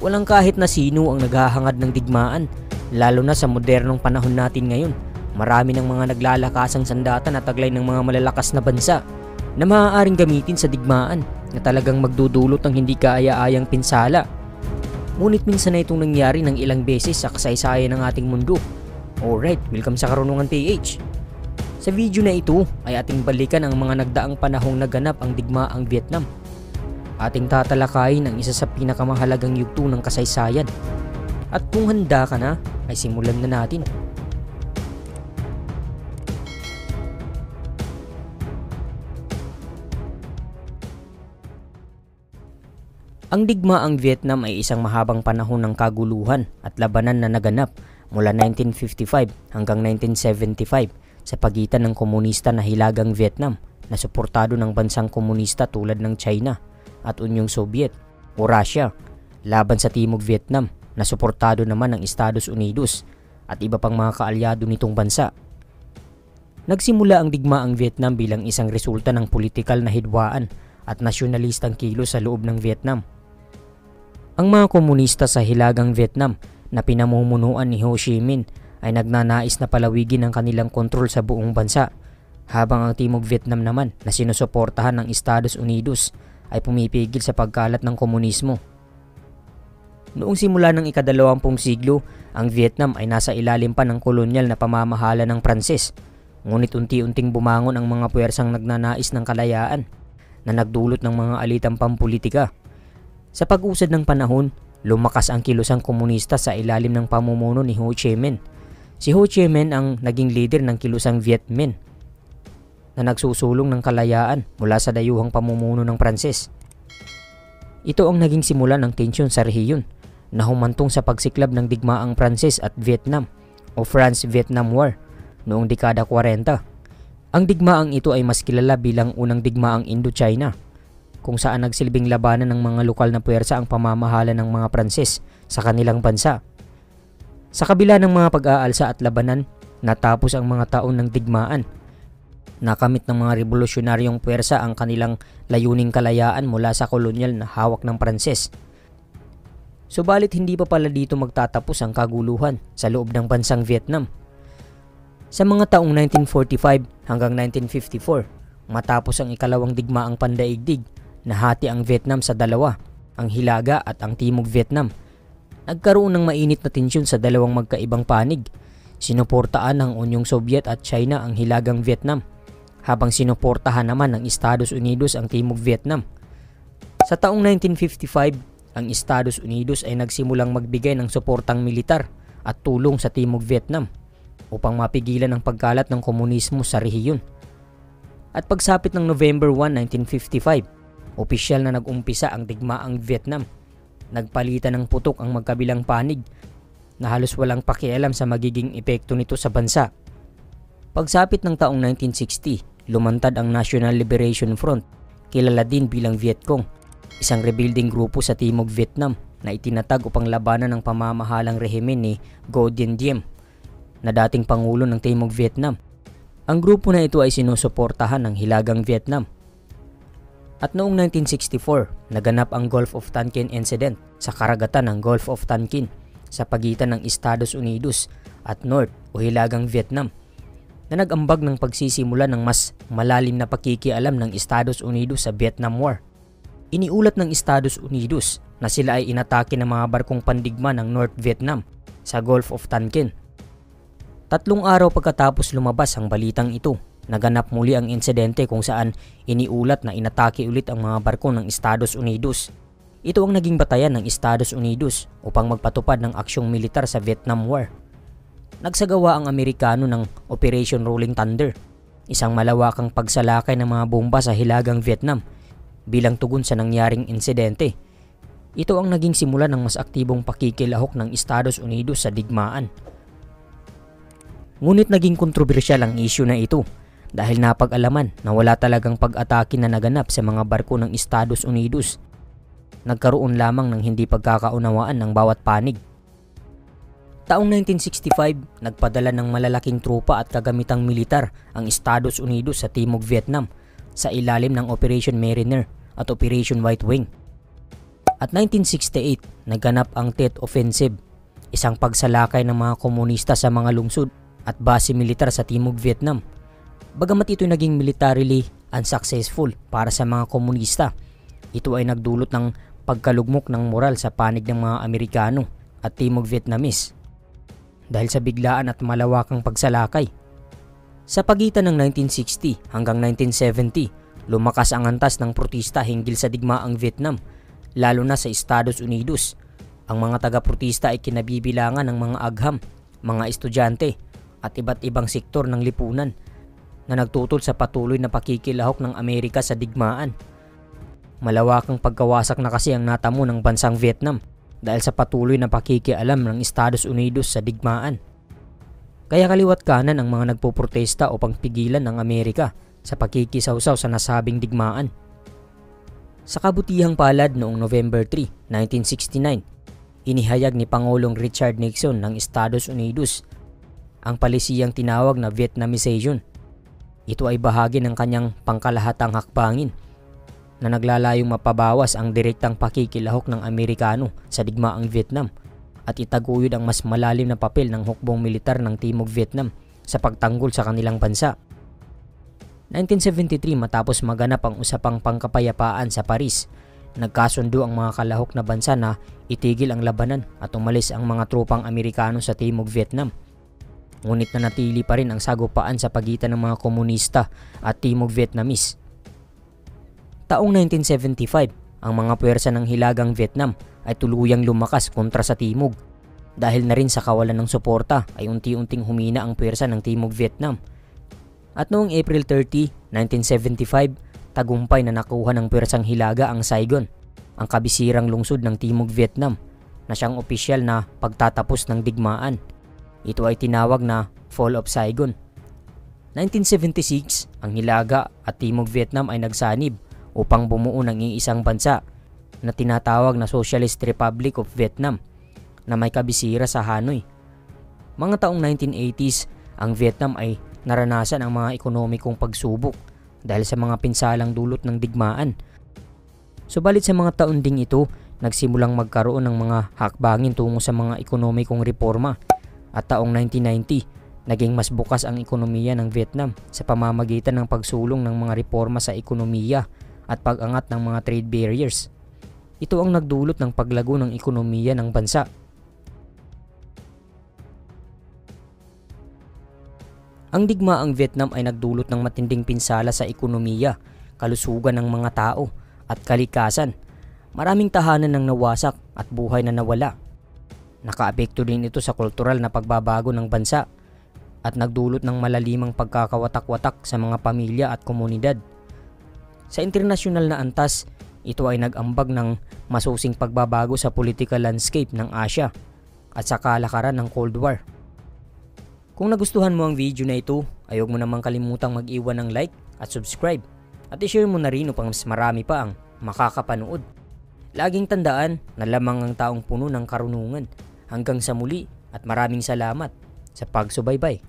Walang kahit na sino ang naghahangad ng digmaan, lalo na sa modernong panahon natin ngayon. Marami ng mga naglalakasang sandata na taglay ng mga malalakas na bansa na maaaring gamitin sa digmaan na talagang magdudulot ng hindi kaaya-ayang pinsala. Ngunit minsan na itong nangyari ng ilang beses sa kasaysayan ng ating mundo. Alright, welcome sa Karunungan PH. Sa video na ito ay ating balikan ang mga nagdaang panahong naganap ang digmaang Vietnam. Ating tatalakayin ang isa sa pinakamahalagang yugto ng kasaysayan. At kung handa ka na, ay simulan na natin. Ang digmaang Vietnam ay isang mahabang panahon ng kaguluhan at labanan na naganap mula 1955 hanggang 1975 sa pagitan ng komunista na Hilagang Vietnam na suportado ng bansang komunista tulad ng China at Unyong Soviet o Russia laban sa Timog Vietnam na suportado naman ng Estados Unidos at iba pang mga kaalyado nitong bansa. Nagsimula ang digmaang Vietnam bilang isang resulta ng politikal na hidwaan at nasyonalistang kilos sa loob ng Vietnam. Ang mga komunista sa Hilagang Vietnam na pinamumunuan ni Ho Chi Minh ay nagnanais na palawigin ang kanilang kontrol sa buong bansa, habang ang Timog Vietnam naman na sinusuportahan ng Estados Unidos ay pumipigil sa pagkalat ng komunismo. Noong simula ng ika-20 siglo, ang Vietnam ay nasa ilalim pa ng kolonyal na pamamahala ng Pranses, ngunit unti-unting bumangon ang mga puwersang nagnanais ng kalayaan na nagdulot ng mga alitang pampulitika. Sa pag-usad ng panahon, lumakas ang kilusang komunista sa ilalim ng pamumuno ni Ho Chi Minh. Si Ho Chi Minh ang naging leader ng kilusang Viet Minh na nagsusulong ng kalayaan mula sa dayuhang pamumuno ng Pranses. Ito ang naging simula ng tensyon sa rehiyon na humantong sa pagsiklab ng digmaang Pranses at Vietnam o France-Vietnam War noong dekada 40. Ang digmaang ito ay mas kilala bilang unang digmaang Indochina, kung saan nagsilbing labanan ng mga lokal na puwersa ang pamamahala ng mga Pranses sa kanilang bansa. Sa kabila ng mga pag-aalsa at labanan, natapos ang mga taon ng digmaan. Nakamit ng mga revolusyonaryong puwersa ang kanilang layuning kalayaan mula sa kolonyal na hawak ng Pranses. Subalit hindi pa pala dito magtatapos ang kaguluhan sa loob ng bansang Vietnam. Sa mga taong 1945 hanggang 1954, matapos ang ikalawang digmaang pandaigdig, nahati ang Vietnam sa dalawa, ang Hilaga at ang Timog Vietnam. Nagkaroon ng mainit na tensyon sa dalawang magkaibang panig. Sinuportaan ng Unyong Soviet at China ang Hilagang Vietnam, habang sinuportahan naman ng Estados Unidos ang Timog Vietnam. Sa taong 1955, ang Estados Unidos ay nagsimulang magbigay ng suportang militar at tulong sa Timog Vietnam upang mapigilan ang pagkalat ng komunismo sa rehiyon. At pagsapit ng November 1, 1955, opisyal na nag-umpisa ang digmaang Vietnam. Nagpalitan ng putok ang magkabilang panig na halos walang pakialam sa magiging epekto nito sa bansa. Pagsapit ng taong 1960, lumantad ang National Liberation Front, kilala din bilang Vietcong, isang rebuilding grupo sa Timog Vietnam na itinatag upang labanan ng pamamahalang rehimen ni Ngo Dinh Diem na dating pangulo ng Timog Vietnam. Ang grupo na ito ay sinusuportahan ng Hilagang Vietnam. At noong 1964, naganap ang Gulf of Tonkin Incident sa karagatan ng Gulf of Tonkin sa pagitan ng Estados Unidos at North o Hilagang Vietnam, na nag-ambag ng pagsisimula ng mas malalim na pakikialam ng Estados Unidos sa Vietnam War. Iniulat ng Estados Unidos na sila ay inatake ng mga barkong pandigma ng North Vietnam sa Gulf of Tonkin. 3 araw pagkatapos lumabas ang balitang ito, naganap muli ang insidente kung saan iniulat na inatake ulit ang mga barko ng Estados Unidos. Ito ang naging batayan ng Estados Unidos upang magpatupad ng aksyong militar sa Vietnam War. Nagsagawa ang Amerikano ng Operation Rolling Thunder, isang malawakang pagsalakay ng mga bomba sa Hilagang Vietnam bilang tugon sa nangyaring insidente. Ito ang naging simula ng mas aktibong pakikilahok ng Estados Unidos sa digmaan. Ngunit naging kontrobersyal ang issue na ito dahil napag-alaman na wala talagang pag-atake na naganap sa mga barko ng Estados Unidos. Nagkaroon lamang ng hindi pagkakaunawaan ng bawat panig. Taong 1965, nagpadala ng malalaking tropa at kagamitang militar ang Estados Unidos sa Timog Vietnam sa ilalim ng Operation Mariner at Operation White Wing. At 1968, naganap ang Tet Offensive, isang pagsalakay ng mga komunista sa mga lungsod at base militar sa Timog Vietnam. Bagamat ito naging militarily unsuccessful para sa mga komunista, ito ay nagdulot ng pagkalugmok ng moral sa panig ng mga Amerikano at Timog Vietnamese dahil sa biglaan at malawakang pagsalakay. Sa pagitan ng 1960 hanggang 1970, lumakas ang antas ng protesta hinggil sa digmaang Vietnam, lalo na sa Estados Unidos. Ang mga taga-protesta ay kinabibilangan ng mga agham, mga estudyante at iba't ibang sektor ng lipunan na nagtutol sa patuloy na pakikilahok ng Amerika sa digmaan. Malawakang pagkawasak na kasi ang natamo ng bansang Vietnam dahil sa patuloy na pakikialam ng Estados Unidos sa digmaan. Kaya kaliwat kanan ang mga nagpoprotesta upang pigilan ng Amerika sa pakikisawsaw sa nasabing digmaan. Sa kabutihang palad noong November 3, 1969, inihayag ni Pangulong Richard Nixon ng Estados Unidos ang palisiyang tinawag na Vietnamization. Ito ay bahagi ng kanyang pangkalahatang hakbangin na naglalayong mapabawas ang direktang pakikilahok ng Amerikano sa digmaang Vietnam at itaguyod ang mas malalim na papel ng hukbong militar ng Timog Vietnam sa pagtanggol sa kanilang bansa. 1973, matapos maganap ang usapang pangkapayapaan sa Paris, nagkasundo ang mga kalahok na bansa na itigil ang labanan at umalis ang mga tropang Amerikano sa Timog Vietnam. Ngunit nanatili pa rin ang sagupaan sa pagitan ng mga komunista at Timog Vietnamese. Taong 1975, ang mga puwersa ng Hilagang Vietnam ay tuluyang lumakas kontra sa Timog. Dahil na rin sa kawalan ng suporta ay unti-unting humina ang puwersa ng Timog Vietnam. At noong April 30, 1975, tagumpay na nakuha ng puwersang Hilaga ang Saigon, ang kabisirang lungsod ng Timog Vietnam, na siyang opisyal na pagtatapos ng digmaan. Ito ay tinawag na Fall of Saigon. 1976, ang Hilaga at Timog Vietnam ay nagsanib upang bumuo ng iisang bansa na tinatawag na Socialist Republic of Vietnam na may kabisira sa Hanoi. Mga taong 1980s, ang Vietnam ay naranasan ang mga ekonomikong pagsubok dahil sa mga pinsalang dulot ng digmaan. Subalit sa mga taon ding ito, nagsimulang magkaroon ng mga hakbangin tungo sa mga ekonomikong reforma at taong 1990, naging mas bukas ang ekonomiya ng Vietnam sa pamamagitan ng pagsulong ng mga reforma sa ekonomiya at pag-angat ng mga trade barriers. Ito ang nagdulot ng paglago ng ekonomiya ng bansa. Ang digmaang Vietnam ay nagdulot ng matinding pinsala sa ekonomiya, kalusugan ng mga tao at kalikasan. Maraming tahanan ang nawasak at buhay na nawala. Nakaapekto din ito sa kultural na pagbabago ng bansa at nagdulot ng malalimang pagkakawatak-watak sa mga pamilya at komunidad. Sa internasyonal na antas, ito ay nag-ambag ng masusing pagbabago sa political landscape ng Asia at sa kalakaran ng Cold War. Kung nagustuhan mo ang video na ito, ay huwag mo namang kalimutang mag-iwan ng like at subscribe at i-share mo na rin upang mas marami pa ang makakapanood. Laging tandaan na lamang ang taong puno ng karunungan. Hanggang sa muli at maraming salamat sa pagsubaybay.